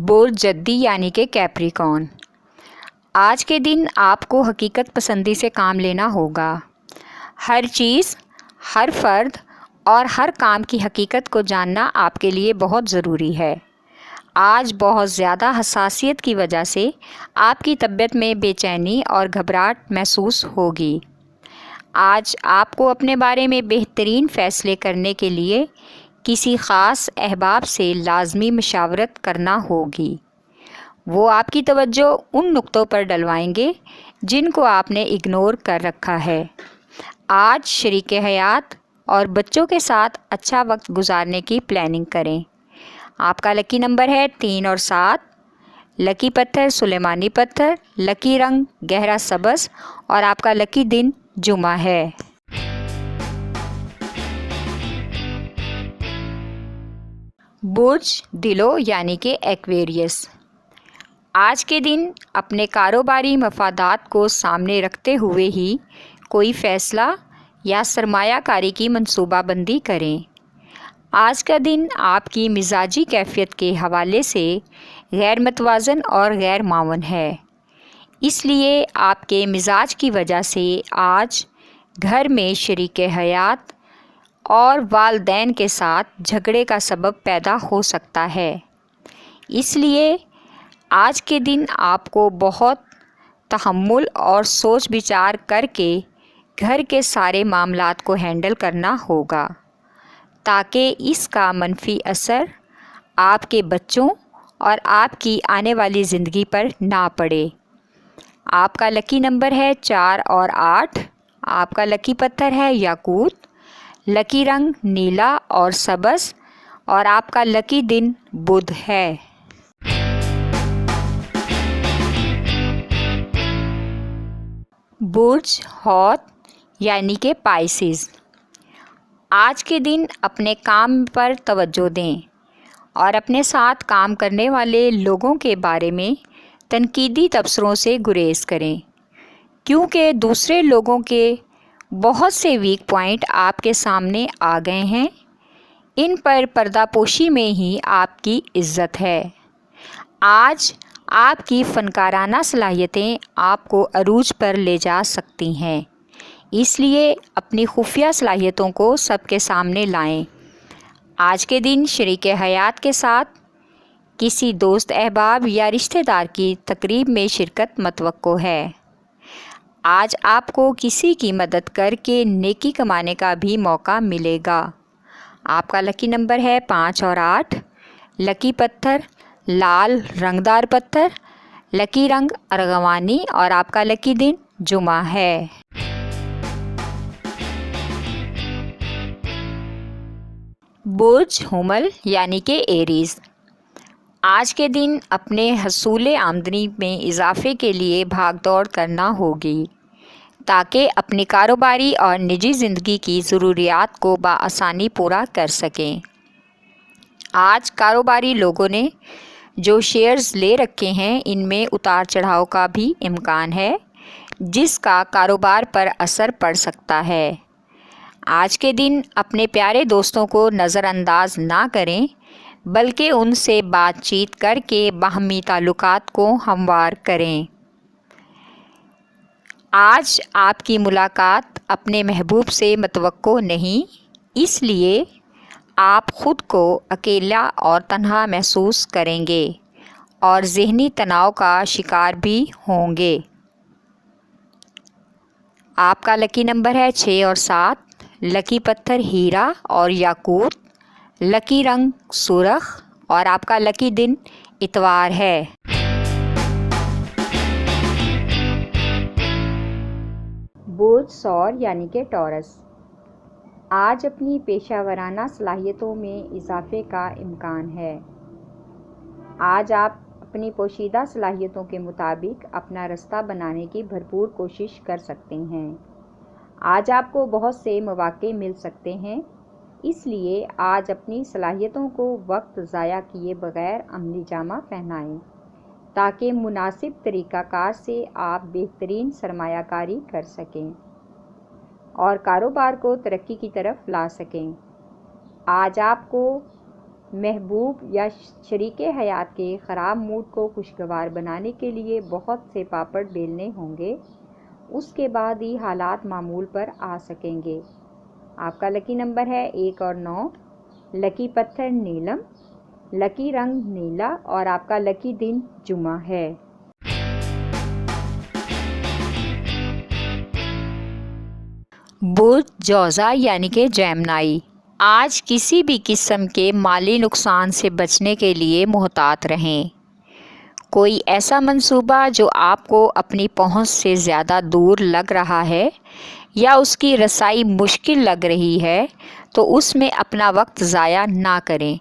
برج جدی یعنی کہ کیپریکارن۔ آج کے دن آپ کو حقیقت پسندی سے کام لینا ہوگا۔ ہر چیز، ہر فرد اور ہر کام کی حقیقت کو جاننا آپ کے لیے بہت ضروری ہے۔ آج بہت زیادہ حساسیت کی وجہ سے آپ کی طبیعت میں بے چینی اور گھبراہٹ محسوس ہوگی۔ آج آپ کو اپنے بارے میں بہترین فیصلے کرنے کے لیے کسی خاص احباب سے لازمی مشاورت کرنا ہوگی۔ وہ آپ کی توجہ ان نقطوں پر ڈلوائیں گے جن کو آپ نے اگنور کر رکھا ہے۔ آج شریک حیات اور بچوں کے ساتھ اچھا وقت گزارنے کی پلاننگ کریں۔ آپ کا لکی نمبر ہے 3 اور 7۔ لکی پتھر سلیمانی پتھر، لکی رنگ گہرا سبز اور آپ کا لکی دن جمعہ ہے۔ برج ڈیلو یعنی کہ ایکویریس۔ آج کے دن اپنے کاروباری مفادات کو سامنے رکھتے ہوئے ہی کوئی فیصلہ یا سرمایہ کاری کی منصوبہ بندی کریں۔ آج کا دن آپ کی مزاجی کیفیت کے حوالے سے غیر متوازن اور غیر معاون ہے، اس لیے آپ کے مزاج کی وجہ سے آج گھر میں شریک حیات اور والدین کے ساتھ جھگڑے کا سبب پیدا ہو سکتا ہے۔ اس لیے آج کے دن آپ کو بہت تحمل اور سوچ بچار کر کے گھر کے سارے معاملات کو ہینڈل کرنا ہوگا تاکہ اس کا منفی اثر آپ کے بچوں اور آپ کی آنے والی زندگی پر نہ پڑے۔ آپ کا لکی نمبر ہے 4 اور 8۔ آپ کا لکی پتھر ہے یاقوت، لکی رنگ نیلا اور سبز اور آپ کا لکی دن بدھ ہے۔ برج حوت یعنی کہ پائسیز۔ آج کے دن اپنے کام پر توجہ دیں اور اپنے ساتھ کام کرنے والے لوگوں کے بارے میں تنقیدی تبصروں سے گریز کریں، کیونکہ دوسرے لوگوں کے بہت سے ویک پوائنٹ آپ کے سامنے آ گئے ہیں۔ ان پر پردہ پوشی میں ہی آپ کی عزت ہے۔ آج آپ کی فنکارانہ صلاحیتیں آپ کو عروج پر لے جا سکتی ہیں، اس لیے اپنی خفیہ صلاحیتوں کو سب کے سامنے لائیں۔ آج کے دن شریک حیات کے ساتھ کسی دوست احباب یا رشتہ دار کی تقریب میں شرکت متوقع ہے۔ آج آپ کو کسی کی مدد کر کے نیکی کمانے کا بھی موقع ملے گا۔ آپ کا لکی نمبر ہے 5 اور 8۔ لکی پتھر لال رنگدار پتھر، لکی رنگ ارغوانی اور آپ کا لکی دن جمعہ ہے۔ برج حمل یعنی کہ ایریز۔ آج کے دن اپنے حصول آمدنی میں اضافے کے لیے بھاگ دوڑ کرنا ہوگی تاکہ اپنی کاروباری اور نجی زندگی کی ضروریات کو بآسانی پورا کر سکیں۔ آج کاروباری لوگوں نے جو شیئرز لے رکھے ہیں ان میں اتار چڑھاؤ کا بھی امکان ہے، جس کا کاروبار پر اثر پڑ سکتا ہے۔ آج کے دن اپنے پیارے دوستوں کو نظر انداز نہ کریں بلکہ ان سے بات چیت کر کے باہمی تعلقات کو ہموار کریں۔ آج آپ کی ملاقات اپنے محبوب سے متوقع نہیں، اس لیے آپ خود کو اکیلا اور تنہا محسوس کریں گے اور ذہنی تناؤ کا شکار بھی ہوں گے۔ آپ کا لکی نمبر ہے 6 اور 7۔ لکی پتھر ہیرا اور یاقوت، لکی رنگ سرخ اور آپ کا لکی دن اتوار ہے۔ برج ثور یعنی کہ ٹورس۔ آج اپنی پیشہ ورانہ صلاحیتوں میں اضافے کا امکان ہے۔ آج آپ اپنی پوشیدہ صلاحیتوں کے مطابق اپنا رستہ بنانے کی بھرپور کوشش کر سکتے ہیں۔ آج آپ کو بہت سے مواقع مل سکتے ہیں، اس لیے آج اپنی صلاحیتوں کو وقت ضائع کیے بغیر عملی جامہ پہنائیں تاکہ مناسب طریقہ کار سے آپ بہترین سرمایہ کاری کر سکیں اور کاروبار کو ترقی کی طرف لا سکیں۔ آج آپ کو محبوب یا شریک حیات کے خراب موڈ کو خوشگوار بنانے کے لیے بہت سے پاپڑ بیلنے ہوں گے، اس کے بعد ہی حالات معمول پر آ سکیں گے۔ آپ کا لکی نمبر ہے 1 اور 9، لکی پتھر نیلم، لکی رنگ نیلا اور آپ کا لکی دن جمعہ ہے۔ برج جوزا یعنی کہ جیمنائی، آج کسی بھی قسم کے مالی نقصان سے بچنے کے لیے محتاط رہیں۔ کوئی ایسا منصوبہ جو آپ کو اپنی پہنچ سے زیادہ دور لگ رہا ہے یا اس کی رسائی مشکل لگ رہی ہے تو اس میں اپنا وقت ضائع نہ کریں،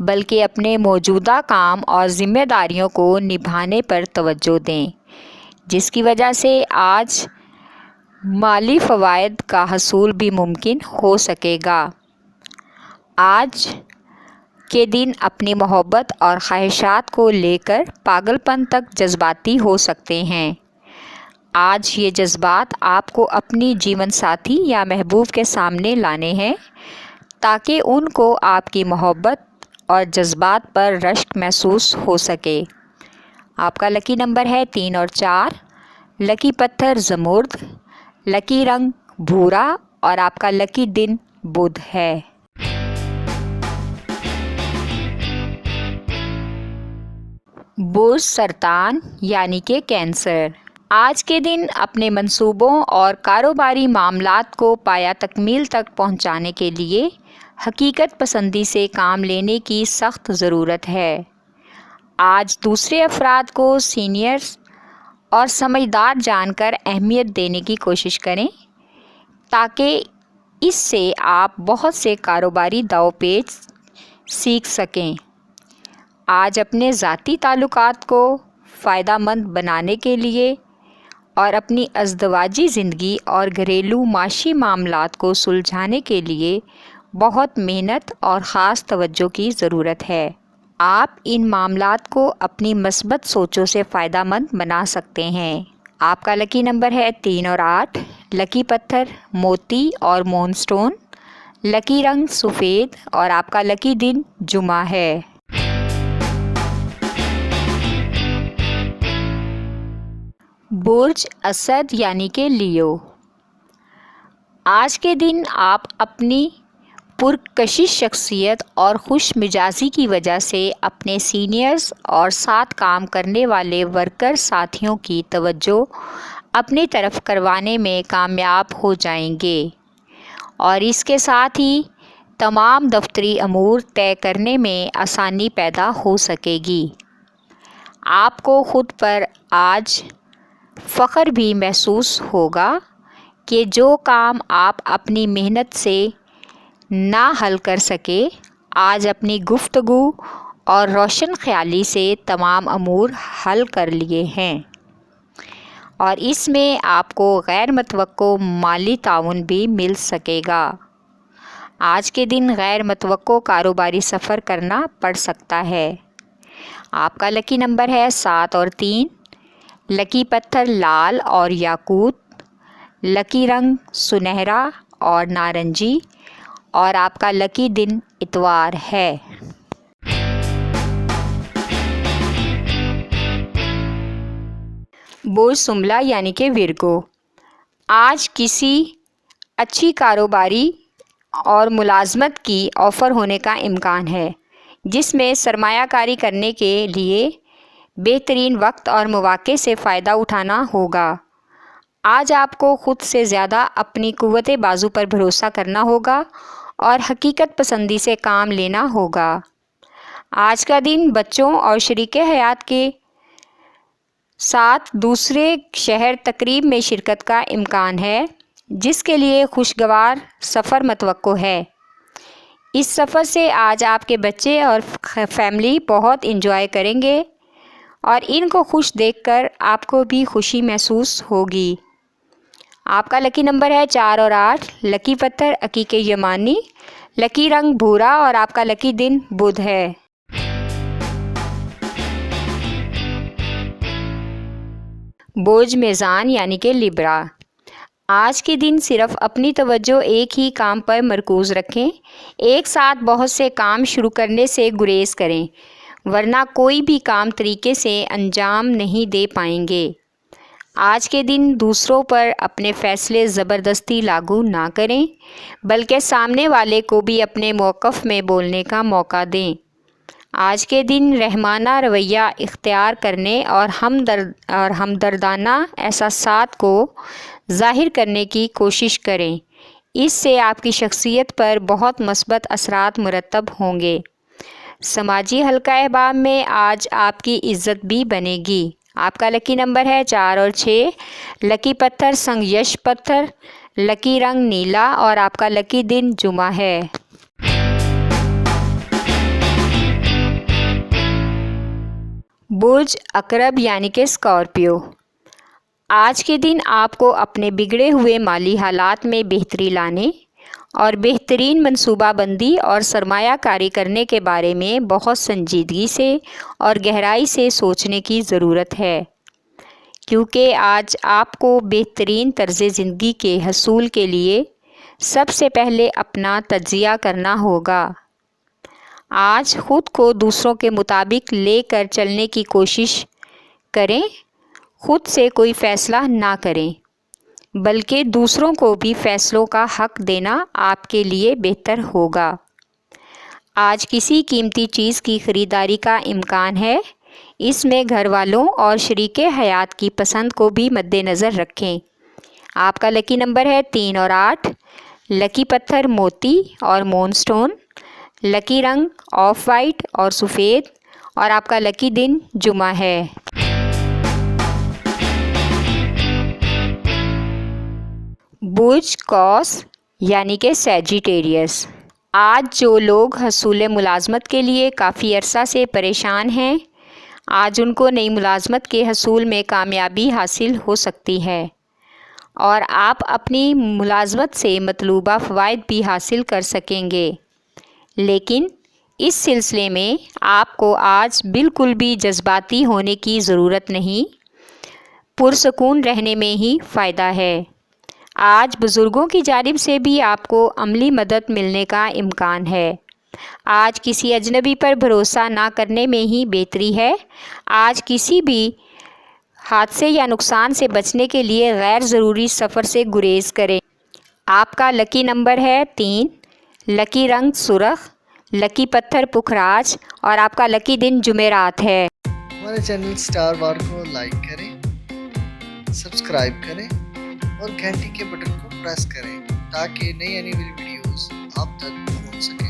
بلکہ اپنے موجودہ کام اور ذمہ داریوں کو نبھانے پر توجہ دیں، جس کی وجہ سے آج مالی فوائد کا حصول بھی ممکن ہو سکے گا۔ آج کے دن اپنی محبت اور خواہشات کو لے کر پاگل پن تک جذباتی ہو سکتے ہیں۔ آج یہ جذبات آپ کو اپنی جیون ساتھی یا محبوب کے سامنے لانے ہیں تاکہ ان کو آپ کی محبت اور جذبات پر رشک محسوس ہو سکے۔ آپ کا لکی نمبر ہے 3 اور 4، لکی پتھر زمرد، لکی رنگ بھورا اور آپ کا لکی دن بدھ ہے۔ برج سرطان یعنی کہ کینسر، آج کے دن اپنے منصوبوں اور کاروباری معاملات کو پایہ تکمیل تک پہنچانے کے لیے حقیقت پسندی سے کام لینے کی سخت ضرورت ہے۔ آج دوسرے افراد کو سینئرز اور سمجھدار جان کر اہمیت دینے کی کوشش کریں تاکہ اس سے آپ بہت سے کاروباری داؤ پیچ سیکھ سکیں۔ آج اپنے ذاتی تعلقات کو فائدہ مند بنانے کے لیے اور اپنی ازدواجی زندگی اور گھریلو معاشی معاملات کو سلجھانے کے لیے بہت محنت اور خاص توجہ کی ضرورت ہے۔ آپ ان معاملات کو اپنی مثبت سوچوں سے فائدہ مند بنا سکتے ہیں۔ آپ کا لکی نمبر ہے 3 اور 8، لکی پتھر موتی اور مون سٹون، لکی رنگ سفید اور آپ کا لکی دن جمعہ ہے۔ برج اسد یعنی کہ لیو، آج کے دن آپ اپنی پرکشش شخصیت اور خوش مزاجی کی وجہ سے اپنے سینئرز اور ساتھ کام کرنے والے ورکر ساتھیوں کی توجہ اپنی طرف کروانے میں کامیاب ہو جائیں گے اور اس کے ساتھ ہی تمام دفتری امور طے کرنے میں آسانی پیدا ہو سکے گی۔ آپ کو خود پر آج فخر بھی محسوس ہوگا کہ جو کام آپ اپنی محنت سے نہ حل کر سکے، آج اپنی گفتگو اور روشن خیالی سے تمام امور حل کر لیے ہیں، اور اس میں آپ کو غیر متوقع مالی تعاون بھی مل سکے گا۔ آج کے دن غیر متوقع کاروباری سفر کرنا پڑ سکتا ہے۔ آپ کا لکی نمبر ہے 7 اور 3، لکی پتھر لال اور یاقوت، لکی رنگ سنہرا اور نارنجی اور آپ کا لکی دن اتوار ہے۔ برج سملا یعنی کہ ورگو، آج کسی اچھی کاروباری اور ملازمت کی آفر ہونے کا امکان ہے جس میں سرمایہ کاری کرنے کے لیے بہترین وقت اور مواقع سے فائدہ اٹھانا ہوگا۔ آج آپ کو خود سے زیادہ اپنی قوت بازو پر بھروسہ کرنا ہوگا اور حقیقت پسندی سے کام لینا ہوگا۔ آج کا دن بچوں اور شریک حیات کے ساتھ دوسرے شہر تقریب میں شرکت کا امکان ہے جس کے لیے خوشگوار سفر متوقع ہے۔ اس سفر سے آج آپ کے بچے اور فیملی بہت انجوائے کریں گے اور ان کو خوش دیکھ کر آپ کو بھی خوشی محسوس ہوگی۔ آپ کا لکی نمبر ہے 4 اور 8، لکی پتھر عقیق یمانی، لکی رنگ بھورا اور آپ کا لکی دن بدھ ہے۔ برج میزان یعنی کہ لیبرا، آج کے دن صرف اپنی توجہ ایک ہی کام پر مرکوز رکھیں۔ ایک ساتھ بہت سے کام شروع کرنے سے گریز کریں، ورنہ کوئی بھی کام طریقے سے انجام نہیں دے پائیں گے۔ آج کے دن دوسروں پر اپنے فیصلے زبردستی لاگو نہ کریں، بلکہ سامنے والے کو بھی اپنے موقف میں بولنے کا موقع دیں۔ آج کے دن رحمانہ رویہ اختیار کرنے اور ہمدردانہ احساسات کو ظاہر کرنے کی کوشش کریں۔ اس سے آپ کی شخصیت پر بہت مثبت اثرات مرتب ہوں گے۔ سماجی حلقہ احباب میں آج آپ کی عزت بھی بنے گی۔ آپ کا لکی نمبر ہے 4 اور 6۔ لکی پتھر سنگ یش پتھر، لکی رنگ نیلا اور آپ کا لکی دن جمعہ ہے۔ برج عقرب یعنی کہ اسکارپیو، آج کے دن آپ کو اپنے بگڑے ہوئے مالی حالات میں بہتری لانے اور بہترین منصوبہ بندی اور سرمایہ کاری کرنے کے بارے میں بہت سنجیدگی سے اور گہرائی سے سوچنے کی ضرورت ہے، کیونکہ آج آپ کو بہترین طرز زندگی کے حصول کے لیے سب سے پہلے اپنا تجزیہ کرنا ہوگا۔ آج خود کو دوسروں کے مطابق لے کر چلنے کی کوشش کریں۔ خود سے کوئی فیصلہ نہ کریں، بلکہ دوسروں کو بھی فیصلوں کا حق دینا آپ کے لیے بہتر ہوگا۔ آج کسی قیمتی چیز کی خریداری کا امکان ہے، اس میں گھر والوں اور شریک حیات کی پسند کو بھی مد نظر رکھیں۔ آپ کا لکی نمبر ہے 3 اور 8۔ لکی پتھر موتی اور مون سٹون، لکی رنگ آف وائٹ اور سفید اور آپ کا لکی دن جمعہ ہے۔ برج قوس یعنی کہ سیجیٹیریس، آج جو لوگ حصول ملازمت کے لیے کافی عرصہ سے پریشان ہیں، آج ان کو نئی ملازمت کے حصول میں کامیابی حاصل ہو سکتی ہے اور آپ اپنی ملازمت سے مطلوبہ فوائد بھی حاصل کر سکیں گے۔ لیکن اس سلسلے میں آپ کو آج بالکل بھی جذباتی ہونے کی ضرورت نہیں، پرسکون رہنے میں ہی فائدہ ہے۔ آج بزرگوں کی جانب سے بھی آپ کو عملی مدد ملنے کا امکان ہے۔ آج کسی اجنبی پر بھروسہ نہ کرنے میں ہی بہتری ہے۔ آج کسی بھی حادثے یا نقصان سے بچنے کے لیے غیر ضروری سفر سے گریز کریں۔ آپ کا لکی نمبر ہے 3۔ لکی رنگ سرخ، لکی پتھر پکھراج اور آپ کا لکی دن جمعرات ہے۔ ہمارے چینل سٹار وار کو لائک کریں، سبسکرائب کریں اور گھنٹی کے بٹن کو پریس کریں تاکہ نئی آنے والی ویڈیوز آپ تک پہنچ سکیں۔